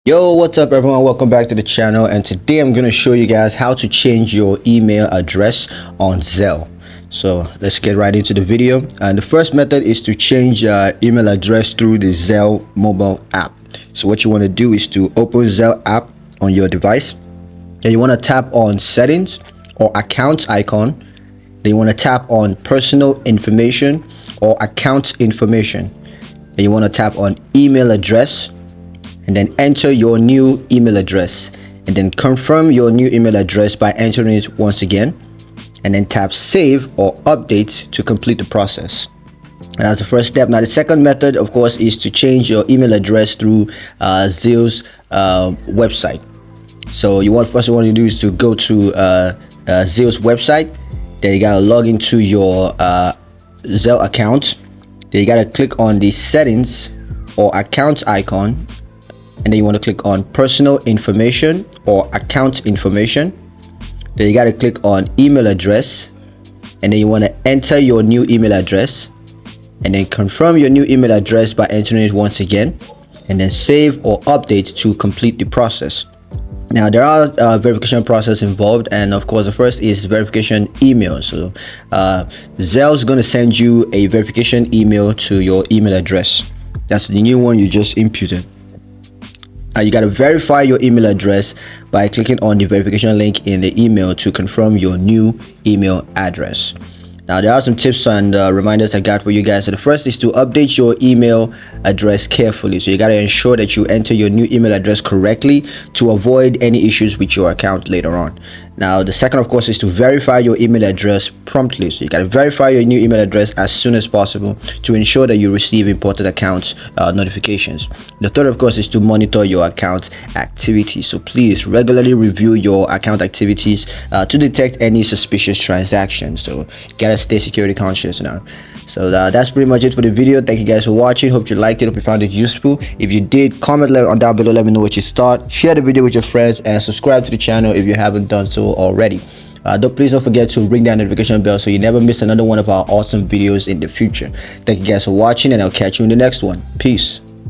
Yo, what's up everyone? Welcome back to the channel, and today I'm going to show you guys how to change your email address on Zelle. So let's get right into the video. And the first method is to change your email address through the Zelle mobile app. So what you want to do is to open Zelle app on your device. Then you want to tap on settings or account icon. Then you want to tap on personal information or account information. Then you want to tap on email address, and then enter your new email address, and then confirm your new email address by entering it once again, and then tap save or update to complete the process. And that's the first step. Now the second method, of course, is to change your email address through Zelle's website. So first you want to do is to go to Zelle's website. Then you gotta log into your Zelle account. Then you gotta click on the settings or account icon, and then you want to click on personal information or account information. Then you got to click on email address, and then you want to enter your new email address, and then confirm your new email address by entering it once again, and then save or update to complete the process. Now there are verification process involved, and of course the first is verification email. So Zelle is going to send you a verification email to your email address. That's the new one you just imputed. You got to verify your email address by clicking on the verification link in the email to confirm your new email address. Now there are some tips and reminders I got for you guys. So the first is to update your email address carefully. So you got to ensure that you enter your new email address correctly to avoid any issues with your account later on. Now the second, of course, is to verify your email address promptly. So you got to verify your new email address as soon as possible to ensure that you receive important account notifications. The third, of course, is to monitor your account activity. So please regularly review your account activities to detect any suspicious transactions. So you gotta stay security conscious now. So that's pretty much it for the video. Thank you guys for watching. Hope you liked it. Hope you found it useful. If you did, comment on down below. Let me know what you thought. Share the video with your friends and subscribe to the channel if you haven't done so already. Please don't forget to ring that notification bell so you never miss another one of our awesome videos in the future. Thank you guys for watching, and I'll catch you in the next one. Peace.